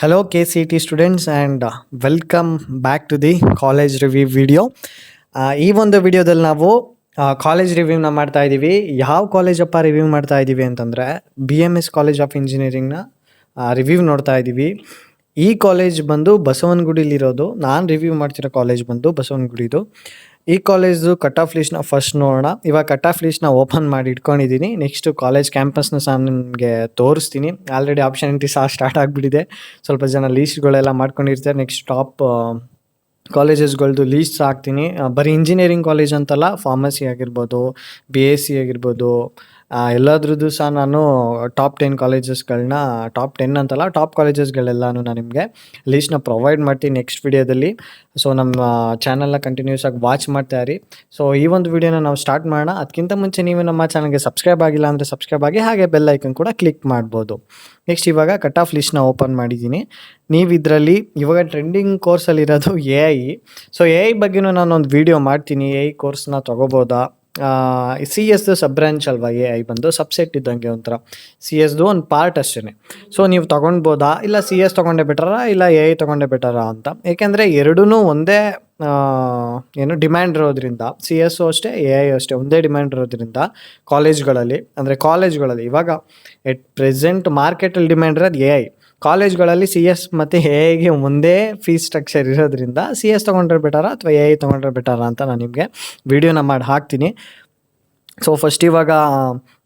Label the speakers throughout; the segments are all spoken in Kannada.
Speaker 1: Hello KCT students and welcome back to the college review video. ಈ ಒಂದು ವಿಡಿಯೋದಲ್ಲಿ ನಾವು ಕಾಲೇಜ್ ರಿವ್ಯೂನ ಮಾಡ್ತಾ ಇದ್ದೀವಿ. ಯಾವ ಕಾಲೇಜಪ್ಪ ರಿವ್ಯೂ ಮಾಡ್ತಾ ಇದ್ದೀವಿ ಅಂತಂದರೆ BMS ಕಾಲೇಜ್ ಆಫ್ ಇಂಜಿನಿಯರಿಂಗ್ನ ರಿವ್ಯೂ ನೋಡ್ತಾ ಇದ್ದೀವಿ. ಈ ಕಾಲೇಜ್ ಬಂದು ಬಸವನಗುಡಿಲಿರೋದು. ನಾನು ರಿವ್ಯೂ ಮಾಡ್ತಿರೋ ಕಾಲೇಜ್ ಬಂದು ಬಸವನಗುಡಿದು. ಈ ಕಾಲೇಜ್ದು ಕಟ್ ಆಫ್ ಲಿಸ್ಟ್ನ ಫಸ್ಟ್ ನೋಡೋಣ. ಇವಾಗ ಕಟ್ ಆಫ್ ಲಿಸ್ಟ್ನ ಓಪನ್ ಮಾಡಿ ಇಟ್ಕೊಂಡಿದ್ದೀನಿ. ನೆಕ್ಸ್ಟು ಕಾಲೇಜ್ ಕ್ಯಾಂಪಸ್ನ ಸಹ ನಿಮಗೆ ತೋರಿಸ್ತೀನಿ. ಆಲ್ರೆಡಿ ಆಪ್ಷನ್ ಎಂಟ್ರಿ ಸಹ ಸ್ಟಾರ್ಟ್ ಆಗಿಬಿಟ್ಟಿದೆ. ಸ್ವಲ್ಪ ಜನ ಲೀಸ್ಟ್ಗಳೆಲ್ಲ ಮಾಡ್ಕೊಂಡಿರ್ತಾರೆ. ನೆಕ್ಸ್ಟ್ ಟಾಪ್ ಕಾಲೇಜಸ್ಗಳದ್ದು ಲೀಸ್ಟ್ ಹಾಕ್ತೀನಿ. ಬರೀ ಇಂಜಿನಿಯರಿಂಗ್ ಕಾಲೇಜ್ ಅಂತಲ್ಲ, ಫಾರ್ಮಸಿ ಆಗಿರ್ಬೋದು, BSc ಆಗಿರ್ಬೋದು, ಎಲ್ಲದ್ರದ್ದು ಸಹ ನಾನು ಟಾಪ್ 10 ಕಾಲೇಜಸ್ಗಳನ್ನ ಟಾಪ್ 10 ಅಂತಲ್ಲ, ಟಾಪ್ ಕಾಲೇಜಸ್ಗಳೆಲ್ಲನೂ ನಾನು ನಿಮಗೆ ಲೀಸ್ಟ್ನ ಪ್ರೊವೈಡ್ ಮಾಡ್ತೀನಿ ನೆಕ್ಸ್ಟ್ ವಿಡಿಯೋದಲ್ಲಿ. ಸೊ ನಮ್ಮ ಚಾನಲ್ನ ಕಂಟಿನ್ಯೂಸ್ ಆಗಿ ವಾಚ್ ಮಾಡ್ತಾ ಇರಿ. ಸೊ ಈ ಒಂದು ವಿಡಿಯೋನ ನಾವು ಸ್ಟಾರ್ಟ್ ಮಾಡೋಣ. ಅದಕ್ಕಿಂತ ಮುಂಚೆ ನೀವು ನಮ್ಮ ಚಾನಲ್ಗೆ ಸಬ್ಸ್ಕ್ರೈಬ್ ಆಗಿಲ್ಲ ಅಂದರೆ ಸಬ್ಸ್ಕ್ರೈಬ್ ಆಗಿ, ಹಾಗೆ ಬೆಲ್ ಐಕನ್ ಕೂಡ ಕ್ಲಿಕ್ ಮಾಡ್ಬೋದು. ನೆಕ್ಸ್ಟ್ ಇವಾಗ ಕಟ್ ಆಫ್ ಲಿಸ್ಟ್ನ ಓಪನ್ ಮಾಡಿದ್ದೀನಿ. ನೀವು ಇದರಲ್ಲಿ ಇವಾಗ ಟ್ರೆಂಡಿಂಗ್ ಕೋರ್ಸಲ್ಲಿರೋದು AI. ಸೊ AI ಬಗ್ಗೆನೂ ನಾನೊಂದು ವಿಡಿಯೋ ಮಾಡ್ತೀನಿ. AI ಕೋರ್ಸ್ನ ತೊಗೋಬೋದಾ, CS ಸಬ್ ಬ್ರ್ಯಾಂಚ್ ಅಲ್ವಾ AI ಬಂದು, ಸಬ್ಸೆಟ್ ಇದ್ದಂಗೆ ಒಂಥರ. CS ಒಂದು ಪಾರ್ಟ್ ಅಷ್ಟೇ. ಸೊ ನೀವು ತೊಗೊಳ್ಬೋದಾ, ಇಲ್ಲ CS ತೊಗೊಂಡೇ ಬೆಟರಾ, ಇಲ್ಲ AI ತೊಗೊಂಡೇ ಬೆಟರಾ ಅಂತ. ಏಕೆಂದರೆ ಎರಡೂ ಒಂದೇ ಡಿಮ್ಯಾಂಡ್ ಇರೋದ್ರಿಂದ, CS ಅಷ್ಟೇ AI ಅಷ್ಟೇ ಒಂದೇ ಡಿಮ್ಯಾಂಡ್ ಇರೋದ್ರಿಂದ ಕಾಲೇಜ್ಗಳಲ್ಲಿ ಇವಾಗ ಎಟ್ ಪ್ರೆಸೆಂಟ್ ಮಾರ್ಕೆಟಲ್ಲಿ ಡಿಮ್ಯಾಂಡ್ ಇರೋದು AI. ಕಾಲೇಜ್ಗಳಲ್ಲಿ CS ಮತ್ತು AIಗೆ ಒಂದೇ ಫೀಸ್ ಸ್ಟ್ರಕ್ಚರ್ ಇರೋದ್ರಿಂದ CS ತೊಗೊಂಡ್ರೆ ಬೆಟರಾ ಅಥವಾ AI ತೊಗೊಂಡ್ರೆ ಬೆಟರಾ ಅಂತ ನಾನು ನಿಮಗೆ ವಿಡಿಯೋನ ಮಾಡಿ ಹಾಕ್ತೀನಿ. ಸೊ ಫಸ್ಟ್ ಇವಾಗ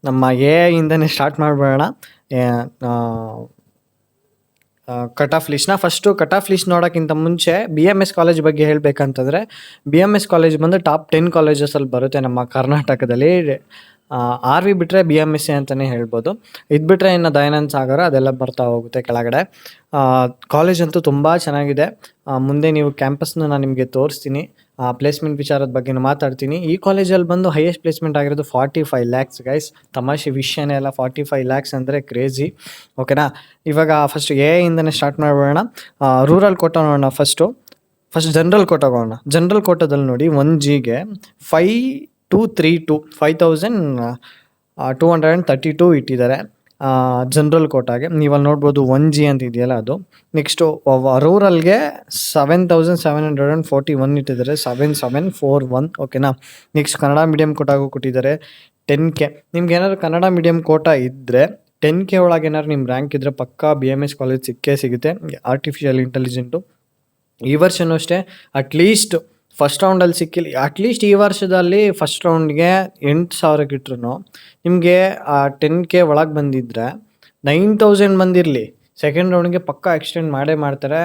Speaker 1: ನಮ್ಮ AI ಇಂದನೇ ಸ್ಟಾರ್ಟ್ ಮಾಡಿಬಿಡೋಣ. ಕಟ್ ಆಫ್ ಲಿಸ್ಟ್ನ ಕಟ್ ಆಫ್ ಲಿಸ್ಟ್ ನೋಡೋಕ್ಕಿಂತ ಮುಂಚೆ BMS ಕಾಲೇಜ್ ಬಗ್ಗೆ ಹೇಳಬೇಕಂತಂದರೆ, BMS ಕಾಲೇಜ್ ಬಂದು ಟಾಪ್ 10 ಕಾಲೇಜಸಲ್ಲಿ ಬರುತ್ತೆ ನಮ್ಮ ಕರ್ನಾಟಕದಲ್ಲಿ. RV ಬಿಟ್ಟರೆ BMSC ಅಂತಲೇ ಹೇಳ್ಬೋದು. ಇದು ಬಿಟ್ಟರೆ ಇನ್ನು ದಯಾನಂದ ಸಾಗರ ಅದೆಲ್ಲ ಬರ್ತಾ ಹೋಗುತ್ತೆ ಕೆಳಗಡೆ. ಕಾಲೇಜ್ ಅಂತೂ ತುಂಬ ಚೆನ್ನಾಗಿದೆ. ಮುಂದೆ ನೀವು ಕ್ಯಾಂಪಸ್ನ ನಾನು ನಿಮಗೆ ತೋರಿಸ್ತೀನಿ. ಪ್ಲೇಸ್ಮೆಂಟ್ ವಿಚಾರದ ಬಗ್ಗೆನೂ ಮಾತಾಡ್ತೀನಿ. ಈ ಕಾಲೇಜಲ್ಲಿ ಬಂದು ಹೈಯೆಸ್ಟ್ ಪ್ಲೇಸ್ಮೆಂಟ್ ಆಗಿರೋದು 45 lakhs ಗೈಸ್. ತಮಾಷೆ ವಿಷಯನೇ ಅಲ್ಲ, 45 lakhs ಅಂದರೆ ಕ್ರೇಜಿ. ಓಕೆನಾ, ಇವಾಗ ಫಸ್ಟ್ AI ಇಂದನೇ ಸ್ಟಾರ್ಟ್ ಮಾಡ್ಬೋಣ. ರೂರಲ್ ಕೋಟ ನೋಡೋಣ. ಫಸ್ಟ್ ಜನರಲ್ ಕೋಟ ಹೋಗೋಣ. ಜನರಲ್ ಕೋಟದಲ್ಲಿ ನೋಡಿ 1Gಗೆ 5232 ಇಟ್ಟಿದ್ದಾರೆ ಜನರಲ್ ಕೋಟಾಗೆ. ನೀವಲ್ಲಿ ನೋಡ್ಬೋದು 1G ಅಂತ ಇದೆಯಲ್ಲ ಅದು. ನೆಕ್ಸ್ಟು ರೂರಲ್ಗೆ 7741 ಇಟ್ಟಿದ್ದಾರೆ, 7741. ಓಕೆನಾ. ನೆಕ್ಸ್ಟ್ ಕನ್ನಡ ಮೀಡಿಯಮ್ ಕೋಟಾಗೂ ಕೊಟ್ಟಿದ್ದಾರೆ 10K. ನಿಮ್ಗೆ ಏನಾದ್ರು ಕನ್ನಡ ಮೀಡಿಯಮ್ ಕೋಟಾ ಇದ್ದರೆ 10K ಒಳಗೆ ಏನಾದ್ರು ನಿಮ್ಮ ರ್ಯಾಂಕ್ ಇದ್ದರೆ ಪಕ್ಕಾ BMS ಕಾಲೇಜ್ ಸಿಗುತ್ತೆ. ಆರ್ಟಿಫಿಷಿಯಲ್ ಇಂಟೆಲಿಜೆಂಟು ಈ ವರ್ಷನೂ ಅಷ್ಟೇ. ಅಟ್ಲೀಸ್ಟ್ ಫಸ್ಟ್ ರೌಂಡಲ್ಲಿ ಸಿಕ್ಕಿಲ್ಲ, ಅಟ್ಲೀಸ್ಟ್ ಈ ವರ್ಷದಲ್ಲಿ ಫಸ್ಟ್ ರೌಂಡ್ಗೆ 8,000 ಇಟ್ರು ನಿಮಗೆ 10K ಒಳಗೆ ಬಂದಿದ್ದರೆ 9,000 ಬಂದಿರಲಿ, ಸೆಕೆಂಡ್ ರೌಂಡ್ಗೆ ಪಕ್ಕಾ ಎಕ್ಸ್ಟೆಂಡ್ ಮಾಡ್ತಾರೆ.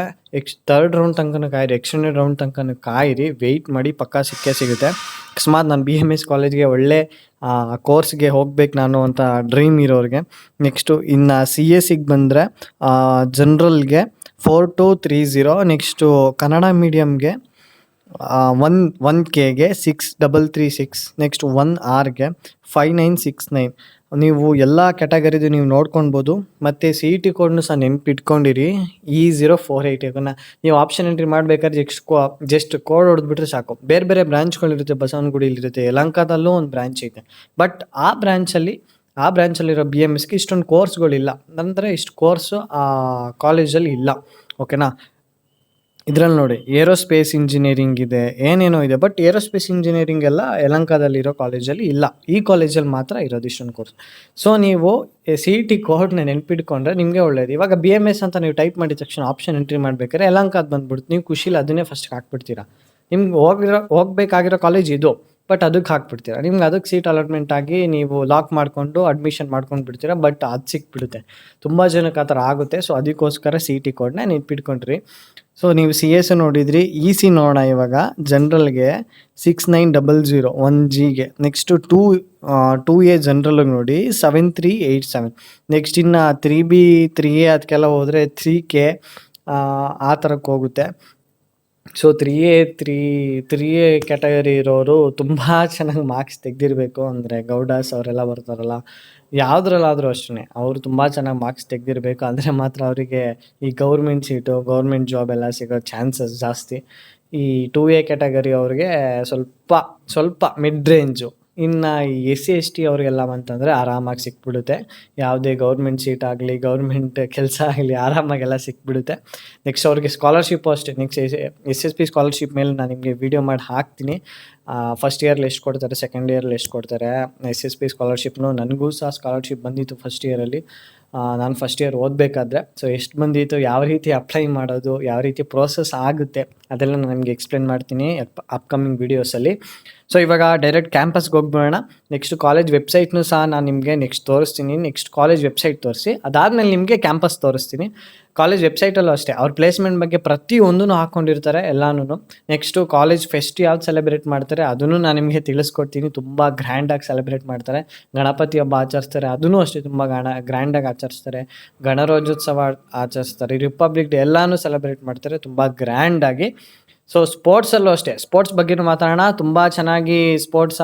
Speaker 1: ಥರ್ಡ್ ರೌಂಡ್ ತನಕ ಕಾಯಿರಿ, ಎಕ್ಸ್ಟೆಂಡೆಡ್ ರೌಂಡ್ ತನಕ ಕಾಯಿರಿ, ವೆಯ್ಟ್ ಮಾಡಿ, ಪಕ್ಕಾ ಸಿಗುತ್ತೆ. ಅಕಸ್ಮಾತ್ ನಾನು BMS ಕಾಲೇಜ್ಗೆ ಒಳ್ಳೆ ಕೋರ್ಸ್ಗೆ ಹೋಗ್ಬೇಕು ನಾನು ಅಂತ ಡ್ರೀಮ್ ಇರೋರಿಗೆ. ನೆಕ್ಸ್ಟು ಇನ್ನು CSಗೆ ಬಂದರೆ ಜನ್ರಲ್ಗೆ 4230. ನೆಕ್ಸ್ಟು ಕನ್ನಡ ಮೀಡಿಯಮ್ಗೆ 1Kಗೆ 6336. ನೆಕ್ಸ್ಟ್ 1Rಗೆ 5969. ನೀವು ಎಲ್ಲ ಕ್ಯಾಟಗರಿದು ನೀವು ನೋಡ್ಕೊಳ್ಬೋದು. ಮತ್ತು CET ಕೋಡ್ನು ಸಹ ನೆನಪಿಟ್ಕೊಂಡಿರಿ, E048. ನೀವು ಆಪ್ಷನ್ ಎಂಟ್ರಿ ಮಾಡಬೇಕಾದ್ರೆ ಜಸ್ಟ್ ಕೋಡ್ ಹೊಡೆದ್ಬಿಟ್ರೆ ಸಾಕು. ಬೇರೆ ಬೇರೆ ಬ್ರಾಂಚ್ಗಳಿರುತ್ತೆ. ಬಸವನಗುಡಿಲಿರುತ್ತೆ, ಯಲಹಂಕದಲ್ಲೂ ಒಂದು ಬ್ರಾಂಚ್ ಇದೆ. ಬಟ್ ಆ ಬ್ರಾಂಚಲ್ಲಿರೋ BMSಗೆ ಇಷ್ಟೊಂದು ಕೋರ್ಸ್ಗಳಿಲ್ಲ, ಅಂದರೆ ಇಷ್ಟು ಕೋರ್ಸು ಆ ಕಾಲೇಜಲ್ಲಿ ಇಲ್ಲ. ಓಕೆನಾ. ಇದರಲ್ಲಿ ನೋಡಿ ಏರೋಸ್ಪೇಸ್ ಇಂಜಿನಿಯರಿಂಗ್ ಇದೆ, ಏನೇನೋ ಇದೆ. ಬಟ್ ಏರೋಸ್ಪೇಸ್ ಇಂಜಿನಿಯರಿಂಗ್ ಎಲ್ಲ ಯಲಹಂಕದಲ್ಲಿರೋ ಕಾಲೇಜಲ್ಲಿ ಇಲ್ಲ, ಈ ಕಾಲೇಜಲ್ಲಿ ಮಾತ್ರ ಇರೋದು ಇಷ್ಟೊಂದು ಕೋರ್ಸ್. ಸೊ ನೀವು CET ಕೋಡ್ನ ನೆನ್ಪಿಟ್ಕೊಂಡ್ರೆ ನಿಮಗೆ ಒಳ್ಳೇದು. ಇವಾಗ BMS ಅಂತ ನೀವು ಟೈಪ್ ಮಾಡಿದ ತಕ್ಷಣ ಆಪ್ಷನ್ ಎಂಟ್ರಿ ಮಾಡ್ಬೇಕಾದ್ರೆ ಯಲಹಂಕ ಬಂದ್ಬಿಡುತ್ತೆ. ನೀವು ಖುಷಿಲಿ ಅದನ್ನೇ ಫಸ್ಟ್ಗೆ ಹಾಕ್ಬಿಡ್ತೀರಾ. ನಿಮ್ಗೆ ಹೋಗ್ಬೇಕಾಗಿರೋ ಕಾಲೇಜ್ ಇದು, ಬಟ್ ಅದಕ್ಕೆ ಹಾಕ್ಬಿಡ್ತೀರಾ. ನಿಮ್ಗೆ ಅದಕ್ಕೆ ಸೀಟ್ ಅಲಾಟ್ಮೆಂಟ್ ಆಗಿ ನೀವು ಲಾಕ್ ಮಾಡಿಕೊಂಡು ಅಡ್ಮಿಷನ್ ಮಾಡ್ಕೊಂಡು ಬಿಡ್ತೀರಾ. ಬಟ್ ಅದು ಸಿಕ್ಬಿಡುತ್ತೆ. ತುಂಬ ಜನಕ್ಕೆ ಆ ಥರ ಆಗುತ್ತೆ. ಸೊ ಅದಕ್ಕೋಸ್ಕರ CET ಕೋಡ್ನ ನೆನ್ಪಿಟ್ಕೊಂಡ್ರಿ. ಸೊ ನೀವು CS ನೋಡಿದ್ರಿ, EC ನೋಡೋಣ. ಇವಾಗ ಜನರಲ್ಗೆ 6900 1Gಗೆ. ನೆಕ್ಸ್ಟು 2A ಜನರಲ್ಗೆ ನೋಡಿ 7387. ನೆಕ್ಸ್ಟ್ ಇನ್ನು 3B 3A ಅದಕ್ಕೆಲ್ಲ ಹೋದರೆ 3K ಆ ಥರಕ್ಕೆ ಹೋಗುತ್ತೆ. ಸೊ 3A ಕ್ಯಾಟಗರಿ ಇರೋರು ತುಂಬ ಚೆನ್ನಾಗಿ ಮಾರ್ಕ್ಸ್ ತೆಗೆದಿರಬೇಕು. ಅಂದರೆ ಗೌಡಾಸ್ ಅವರೆಲ್ಲ ಬರ್ತಾರಲ್ಲ, ಯಾವುದ್ರಲ್ಲಾದರೂ ಅಷ್ಟೇ ಅವರು ತುಂಬ ಚೆನ್ನಾಗಿ ಮಾರ್ಕ್ಸ್ ತೆಗೆದಿರಬೇಕು. ಅಂದರೆ ಮಾತ್ರ ಅವರಿಗೆ ಈ ಗೌರ್ಮೆಂಟ್ ಸೀಟು, ಗೌರ್ಮೆಂಟ್ ಜಾಬ್ ಎಲ್ಲ ಸಿಗೋ ಚಾನ್ಸಸ್ ಜಾಸ್ತಿ. ಈ 2A ಕ್ಯಾಟಗರಿ ಅವ್ರಿಗೆ ಸ್ವಲ್ಪ ಮಿಡ್ ರೇಂಜು, ಇನ್ನು SC ST ಅವ್ರಿಗೆಲ್ಲ ಅಂತಂದರೆ ಆರಾಮಾಗಿ ಸಿಕ್ಬಿಡುತ್ತೆ. ಯಾವುದೇ ಗೌರ್ಮೆಂಟ್ ಸೀಟ್ ಆಗಲಿ, ಗೌರ್ಮೆಂಟ್ ಕೆಲಸ ಆಗಲಿ ಆರಾಮಾಗೆಲ್ಲ ಸಿಕ್ಬಿಡುತ್ತೆ. ನೆಕ್ಸ್ಟ್ ಅವ್ರಿಗೆ ಸ್ಕಾಲರ್ಶಿಪ್ಪು ಅಷ್ಟೇ. ನೆಕ್ಸ್ಟ್ SSP ಸ್ಕಾಲರ್ಶಿಪ್ ಮೇಲೆ ನಾನು ನಿಮಗೆ ವೀಡಿಯೋ ಮಾಡಿ ಹಾಕ್ತೀನಿ. ಫಸ್ಟ್ ಇಯರ್ಲಿ ಎಷ್ಟು ಕೊಡ್ತಾರೆ, ಸೆಕೆಂಡ್ ಇಯರ್ಲಿ ಎಷ್ಟು ಕೊಡ್ತಾರೆ. SSP ಸ್ಕಾಲರ್ಶಿಪ್ನು ನನಗೂ ಸಹ ಸ್ಕಾಲರ್ಶಿಪ್ ಬಂದಿತ್ತು ಫಸ್ಟ್ ಇಯರಲ್ಲಿ. ನಾನು ಫಸ್ಟ್ ಇಯರ್ ಓದಬೇಕಾದ್ರೆ. ಸೊ ಎಷ್ಟು ಬಂದಿತ್ತು, ಯಾವ ರೀತಿ ಅಪ್ಲೈ ಮಾಡೋದು, ಯಾವ ರೀತಿ ಪ್ರೋಸೆಸ್ ಆಗುತ್ತೆ ಅದೆಲ್ಲ ನಾನು ನಿಮಗೆ ಎಕ್ಸ್ಪ್ಲೇನ್ ಮಾಡ್ತೀನಿ ಅಪ್ಕಮಿಂಗ್ ವೀಡಿಯೋಸಲ್ಲಿ. ಸೊ ಇವಾಗ ಡೈರೆಕ್ಟ್ ಕ್ಯಾಂಪಸ್ಗೆ ಹೋಗ್ಬಿಡೋಣ. ನೆಕ್ಸ್ಟ್ ಕಾಲೇಜ್ ವೆಬ್ಸೈಟ್ನು ಸಹ ನಾನು ನಿಮಗೆ ನೆಕ್ಸ್ಟ್ ತೋರಿಸ್ತೀನಿ. ನೆಕ್ಸ್ಟ್ ಕಾಲೇಜ್ ವೆಬ್ಸೈಟ್ ತೋರಿಸಿ, ಅದಾದಮೇಲೆ ನಿಮಗೆ ಕ್ಯಾಂಪಸ್ ತೋರಿಸ್ತೀನಿ. ಕಾಲೇಜ್ ವೆಬ್ಸೈಟಲ್ಲೂ ಅಷ್ಟೇ ಅವ್ರ ಪ್ಲೇಸ್ಮೆಂಟ್ ಬಗ್ಗೆ ಪ್ರತಿಯೊಂದೂ ಹಾಕ್ಕೊಂಡಿರ್ತಾರೆ ಎಲ್ಲನೂ. ನೆಕ್ಸ್ಟು ಕಾಲೇಜ್ ಫೆಸ್ಟ್ ಯಾವ್ದು ಸೆಲೆಬ್ರೇಟ್ ಮಾಡ್ತಾರೆ ಅದನ್ನು ನಾನು ನಿಮಗೆ ತಿಳಿಸ್ಕೊಡ್ತೀನಿ. ತುಂಬ ಗ್ರ್ಯಾಂಡಾಗಿ ಸೆಲೆಬ್ರೇಟ್ ಮಾಡ್ತಾರೆ. ಗಣಪತಿ ಹಬ್ಬ ಆಚರಿಸ್ತಾರೆ, ಅದೂ ಅಷ್ಟೇ ತುಂಬ ಗ್ರ್ಯಾಂಡಾಗಿ ಆಚರಿಸ್ತಾರೆ. ಗಣರಾಜ್ಯೋತ್ಸವ ಆಚರಿಸ್ತಾರೆ, ರಿಪಬ್ಲಿಕ್ ಡೇ ಎಲ್ಲನೂ ಸೆಲೆಬ್ರೇಟ್ ಮಾಡ್ತಾರೆ ತುಂಬ ಗ್ರ್ಯಾಂಡಾಗಿ. ಸೊ ಸ್ಪೋರ್ಟ್ಸಲ್ಲೂ ಅಷ್ಟೇ, ಸ್ಪೋರ್ಟ್ಸ್ ಬಗ್ಗೆನೂ ಮಾತಾಡೋಣ. ತುಂಬ ಚೆನ್ನಾಗಿ ಸ್ಪೋರ್ಟ್ಸ್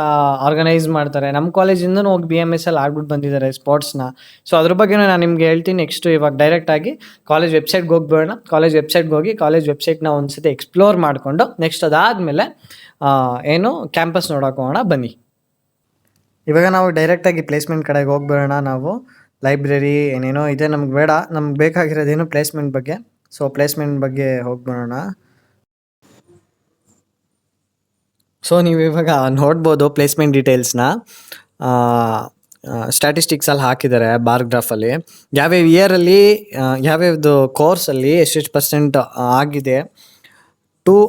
Speaker 1: ಆರ್ಗನೈಸ್ ಮಾಡ್ತಾರೆ. ನಮ್ಮ ಕಾಲೇಜಿಂದನೂ ಹೋಗಿ BMS ಅಲ್ಲಿ ಆಡ್ಬಿಟ್ಟು ಬಂದಿದ್ದಾರೆ ಸ್ಪೋರ್ಟ್ಸ್ನ. ಸೊ ಅದ್ರ ಬಗ್ಗೆನೂ ನಾನು ನಿಮ್ಗೆ ಹೇಳ್ತೀನಿ. ನೆಕ್ಸ್ಟು ಇವಾಗ ಡೈರೆಕ್ಟಾಗಿ ಕಾಲೇಜ್ ವೆಬ್ಸೈಟ್ಗೆ ಹೋಗ್ಬೇಡ. ಕಾಲೇಜ್ ವೆಬ್ಸೈಟ್ಗೆ ಹೋಗಿ ಕಾಲೇಜ್ ವೆಬ್ಸೈಟ್ನ ಒಂದು ಸತಿ ಎಕ್ಸ್ಪ್ಲೋರ್ ಮಾಡಿಕೊಂಡು ನೆಕ್ಸ್ಟ್ ಅದಾದಮೇಲೆ ಏನು ಕ್ಯಾಂಪಸ್ ನೋಡೋಕೆ ಹೋಗೋಣ ಬನ್ನಿ. ಇವಾಗ ನಾವು ಡೈರೆಕ್ಟಾಗಿ ಪ್ಲೇಸ್ಮೆಂಟ್ ಕಡೆಗೆ ಹೋಗ್ಬೇಡ. ನಾವು ಲೈಬ್ರರಿ ಏನೇನೋ ಇದೆ, ನಮ್ಗೆ ಬೇಡ. ನಮ್ಗೆ ಬೇಕಾಗಿರೋದೇನು ಪ್ಲೇಸ್ಮೆಂಟ್ ಬಗ್ಗೆ. ಸೊ ಪ್ಲೇಸ್ಮೆಂಟ್ ಬಗ್ಗೆ ಹೋಗ್ಬೇಡ. ಸೊ ನೀವು ಇವಾಗ ನೋಡ್ಬೋದು ಪ್ಲೇಸ್ಮೆಂಟ್ ಡೀಟೇಲ್ಸ್ನ ಸ್ಟ್ಯಾಟಿಸ್ಟಿಕ್ಸಲ್ಲಿ ಹಾಕಿದ್ದಾರೆ ಬಾರ್ ಗ್ರಾಫಲ್ಲಿ. ಯಾವ್ಯಾವ ಇಯರಲ್ಲಿ ಯಾವ್ಯಾವ್ದು ಕೋರ್ಸಲ್ಲಿ ಎಷ್ಟೆಷ್ಟು % ಆಗಿದೆ.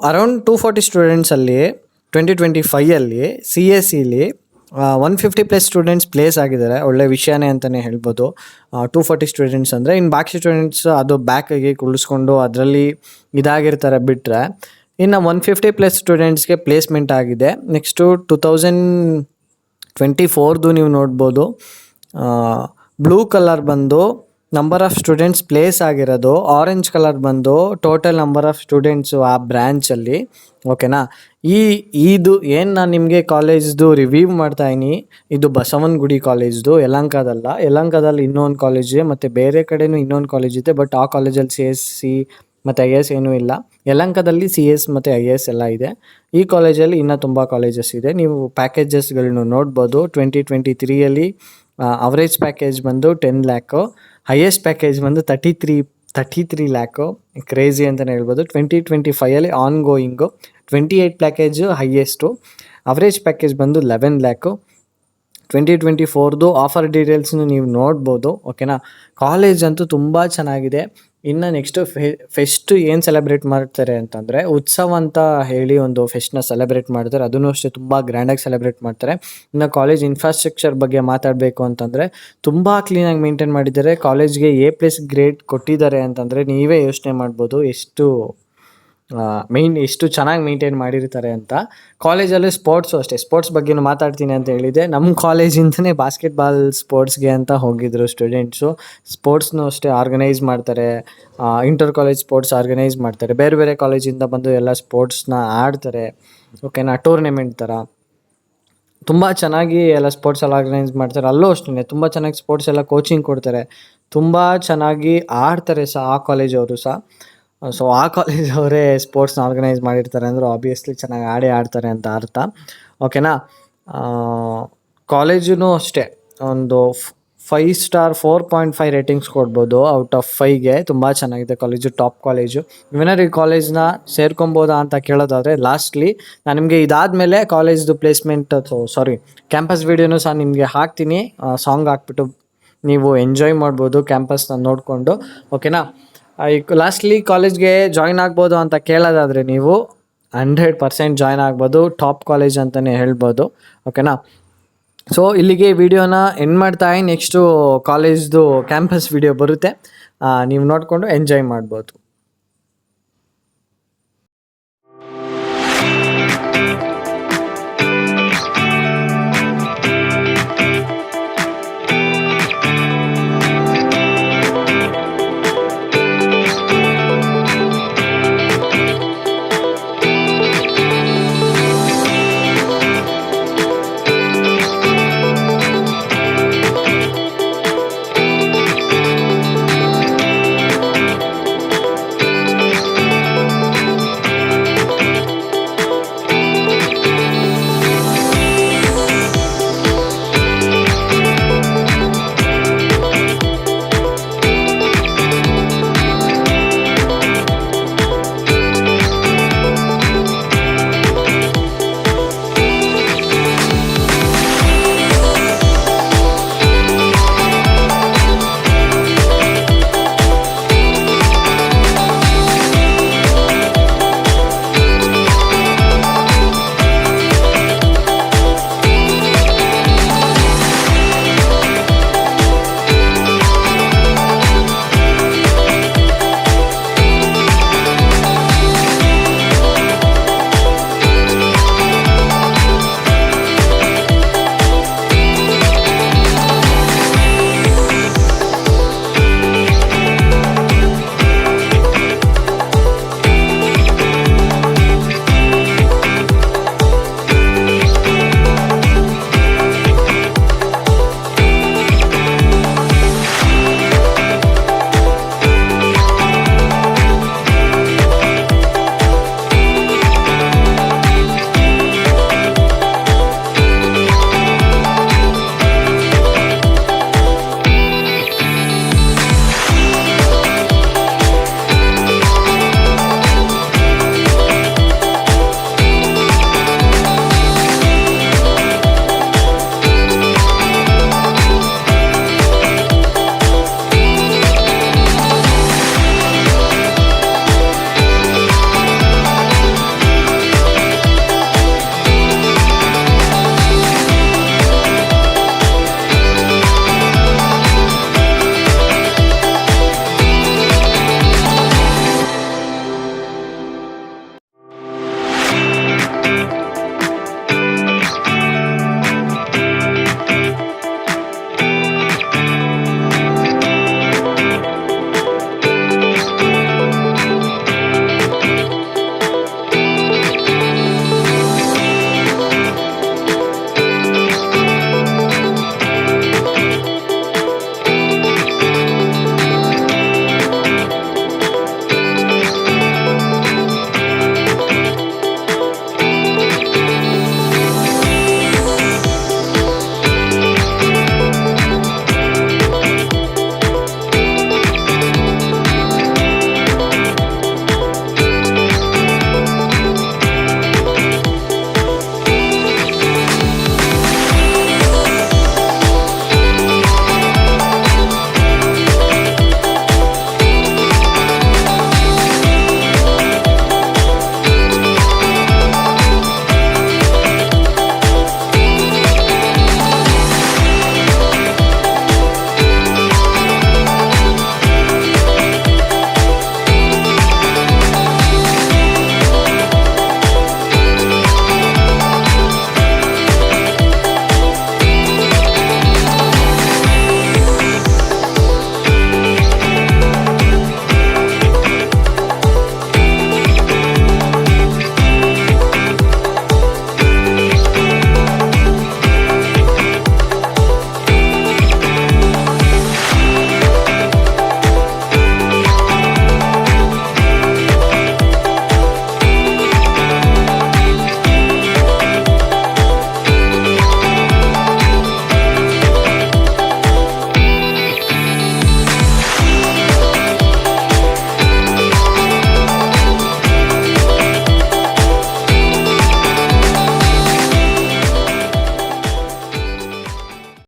Speaker 1: ಅರೌಂಡ್ 240 ಸ್ಟೂಡೆಂಟ್ಸಲ್ಲಿ 2025 CSEಲಿ 150+ ಸ್ಟೂಡೆಂಟ್ಸ್ ಪ್ಲೇಸ್ ಆಗಿದ್ದಾರೆ. ಒಳ್ಳೆ ವಿಷಯನೇ ಅಂತಲೇ ಹೇಳ್ಬೋದು. 240 ಸ್ಟೂಡೆಂಟ್ಸ್ ಅಂದರೆ ಇನ್ನು ಬಾಕಿ ಸ್ಟೂಡೆಂಟ್ಸ್ ಅದು ಬ್ಯಾಕಾಗಿ ಕುಳಿಸ್ಕೊಂಡು ಅದರಲ್ಲಿ ಇದಾಗಿರ್ತಾರೆ ಬಿಟ್ಟರೆ, ಇನ್ನು 150+ ಸ್ಟೂಡೆಂಟ್ಸ್ಗೆ ಪ್ಲೇಸ್ಮೆಂಟ್ ಆಗಿದೆ. ನೆಕ್ಸ್ಟು 2024 ನೀವು ನೋಡ್ಬೋದು. ಬ್ಲೂ ಕಲರ್ ಬಂದು ನಂಬರ್ ಆಫ್ ಸ್ಟೂಡೆಂಟ್ಸ್ ಪ್ಲೇಸ್ ಆಗಿರೋದು, ಆರೆಂಜ್ ಕಲರ್ ಬಂದು ಟೋಟಲ್ ನಂಬರ್ ಆಫ್ ಸ್ಟೂಡೆಂಟ್ಸು ಆ ಬ್ರ್ಯಾಂಚಲ್ಲಿ. ಓಕೆನಾ. ಇದು ಏನು ನಾನು ನಿಮಗೆ ಕಾಲೇಜ್ದು ರಿವ್ಯೂ ಮಾಡ್ತಾಯಿನಿ, ಇದು ಬಸವನಗುಡಿ ಕಾಲೇಜ್ದು, ಯಲಹಂಕದಲ್ಲ. ಯಲಹಂಕದಲ್ಲಿ ಇನ್ನೊಂದು ಕಾಲೇಜ್ ಇದೆ, ಮತ್ತು ಬೇರೆ ಕಡೆಯೂ ಇನ್ನೊಂದು ಕಾಲೇಜ್ ಇದೆ. ಬಟ್ ಆ ಕಾಲೇಜಲ್ಲಿ CSC ಮತ್ತು IAS ಏನೂ ಇಲ್ಲ. ಯಲಹಂಕದಲ್ಲಿ CS ಮತ್ತು IAS ಎಲ್ಲ ಇದೆ. ಈ ಕಾಲೇಜಲ್ಲಿ ಇನ್ನೂ ತುಂಬ ಕಾಲೇಜಸ್ ಇದೆ. ನೀವು ಪ್ಯಾಕೇಜಸ್ಗಳನ್ನ ನೋಡ್ಬೋದು. 2023 ಅವರೇಜ್ ಪ್ಯಾಕೇಜ್ ಬಂದು 10 ಲ್ಯಾಕು, ಹೈಯೆಸ್ಟ್ ಪ್ಯಾಕೇಜ್ ಬಂದು 33 ಲ್ಯಾಕು. ಕ್ರೇಜಿ ಅಂತಲೇ ಹೇಳ್ಬೋದು. 2025 on going 28 package highest. Average package ಬಂದು 11 ಲ್ಯಾಕು. 2024 ಆಫರ್ ಡೀಟೇಲ್ಸ್ನು ನೀವು ನೋಡ್ಬೋದು. ಓಕೆನಾ. ಕಾಲೇಜ್ ಅಂತೂ ತುಂಬ ಚೆನ್ನಾಗಿದೆ. ಇನ್ನು ನೆಕ್ಸ್ಟು ಫೆಸ್ಟ್ ಏನು ಸೆಲೆಬ್ರೇಟ್ ಮಾಡ್ತಾರೆ ಅಂತಂದರೆ, ಉತ್ಸವ ಅಂತ ಹೇಳಿ ಒಂದು ಫೆಸ್ಟ್ನ ಸೆಲೆಬ್ರೇಟ್ ಮಾಡ್ತಾರೆ. ಅದನ್ನು ಅಷ್ಟೇ ತುಂಬ ಗ್ರ್ಯಾಂಡಾಗಿ ಸೆಲೆಬ್ರೇಟ್ ಮಾಡ್ತಾರೆ. ಇನ್ನು ಕಾಲೇಜ್ ಇನ್ಫ್ರಾಸ್ಟ್ರಕ್ಚರ್ ಬಗ್ಗೆ ಮಾತಾಡಬೇಕು ಅಂತಂದರೆ ತುಂಬ ಕ್ಲೀನಾಗಿ ಮೇಂಟೈನ್ ಮಾಡಿದ್ದಾರೆ. ಕಾಲೇಜ್ಗೆ A+ ಗ್ರೇಡ್ ಕೊಟ್ಟಿದ್ದಾರೆ ಅಂತಂದರೆ ನೀವೇ ಯೋಚನೆ ಮಾಡ್ಬೋದು ಎಷ್ಟು ಚೆನ್ನಾಗಿ ಮೇಂಟೈನ್ ಮಾಡಿರ್ತಾರೆ ಅಂತ. ಕಾಲೇಜಲ್ಲಿ ಸ್ಪೋರ್ಟ್ಸು ಅಷ್ಟೇ. ಸ್ಪೋರ್ಟ್ಸ್ ಬಗ್ಗೆನೂ ಮಾತಾಡ್ತೀನಿ ಅಂತ ಹೇಳಿದೆ. ನಮ್ಮ ಕಾಲೇಜಿಂದನೇ ಬಾಸ್ಕೆಟ್ಬಾಲ್ ಸ್ಪೋರ್ಟ್ಸ್ಗೆ ಅಂತ ಹೋಗಿದ್ದರು ಸ್ಟೂಡೆಂಟ್ಸು. ಸ್ಪೋರ್ಟ್ಸ್ನೂ ಅಷ್ಟೇ ಆರ್ಗನೈಸ್ ಮಾಡ್ತಾರೆ. ಇಂಟರ್ ಕಾಲೇಜ್ ಸ್ಪೋರ್ಟ್ಸ್ ಆರ್ಗನೈಸ್ ಮಾಡ್ತಾರೆ. ಬೇರೆ ಬೇರೆ ಕಾಲೇಜಿಂದ ಬಂದು ಎಲ್ಲ ಸ್ಪೋರ್ಟ್ಸ್ನ ಆಡ್ತಾರೆ. ಓಕೆನಾ. ಟೂರ್ನಮೆಂಟ್ ಥರ ತುಂಬ ಚೆನ್ನಾಗಿ ಎಲ್ಲ ಸ್ಪೋರ್ಟ್ಸಲ್ಲಿ ಆರ್ಗನೈಸ್ ಮಾಡ್ತಾರೆ. ಅಲ್ಲೂ ಅಷ್ಟೇ ತುಂಬ ಚೆನ್ನಾಗಿ ಸ್ಪೋರ್ಟ್ಸ್ ಎಲ್ಲ ಕೋಚಿಂಗ್ ಕೊಡ್ತಾರೆ. ತುಂಬ ಚೆನ್ನಾಗಿ ಆಡ್ತಾರೆ ಸಹ ಆ ಕಾಲೇಜವರು ಸಹ. ಸೊ ಆ ಕಾಲೇಜವರೇ ಸ್ಪೋರ್ಟ್ಸ್ನ ಆರ್ಗನೈಸ್ ಮಾಡಿರ್ತಾರೆ ಅಂದರೆ ಆಬ್ವಿಯಸ್ಲಿ ಚೆನ್ನಾಗಿ ಆಡ್ತಾರೆ ಅಂತ ಅರ್ಥ. ಓಕೆನಾ. ಕಾಲೇಜೂ ಅಷ್ಟೇ ಒಂದು 5 ಸ್ಟಾರ್ 4.5 ರೇಟಿಂಗ್ಸ್ ಕೊಡ್ಬೋದು ಔಟ್ ಆಫ್ 5ಗೆ. ತುಂಬ ಚೆನ್ನಾಗಿದೆ ಕಾಲೇಜು, ಟಾಪ್ ಕಾಲೇಜು. ನೀವೇನಾದ್ರು ಈ ಕಾಲೇಜ್ನ ಸೇರ್ಕೊಬೋದಾ ಅಂತ ಕೇಳೋದಾದರೆ, ಲಾಸ್ಟ್ಲಿ ನಾನು ನಿಮಗೆ ಇದಾದಮೇಲೆ ಕಾಲೇಜ್ದು ಪ್ಲೇಸ್ಮೆಂಟ್ ಕ್ಯಾಂಪಸ್ ವೀಡಿಯೋನೂ ಸಹ ನಿಮಗೆ ಹಾಕ್ತೀನಿ. ಸಾಂಗ್ ಹಾಕ್ಬಿಟ್ಟು ನೀವು ಎಂಜಾಯ್ ಮಾಡ್ಬೋದು ಕ್ಯಾಂಪಸ್ನ ನೋಡಿಕೊಂಡು. ಓಕೆನಾ. ಲಾಸ್ಟ್ಲಿ ಕಾಲೇಜ್ಗೆ ಜಾಯ್ನ್ ಆಗ್ಬೋದು ಅಂತ ಕೇಳೋದಾದರೆ ನೀವು 100% ಜಾಯ್ನ್ ಆಗ್ಬೋದು. ಟಾಪ್ ಕಾಲೇಜ್ ಅಂತಲೇ ಹೇಳ್ಬೋದು. ಓಕೆನಾ. ಸೊ ಇಲ್ಲಿಗೆ ವಿಡಿಯೋನ ಎಂಡ್ ಮಾಡ್ತಾಯಿ. ನೆಕ್ಸ್ಟು ಕಾಲೇಜ್ದು ಕ್ಯಾಂಪಸ್ ವಿಡಿಯೋ ಬರುತ್ತೆ, ನೀವು ನೋಡಿಕೊಂಡು ಎಂಜಾಯ್ ಮಾಡ್ಬೋದು.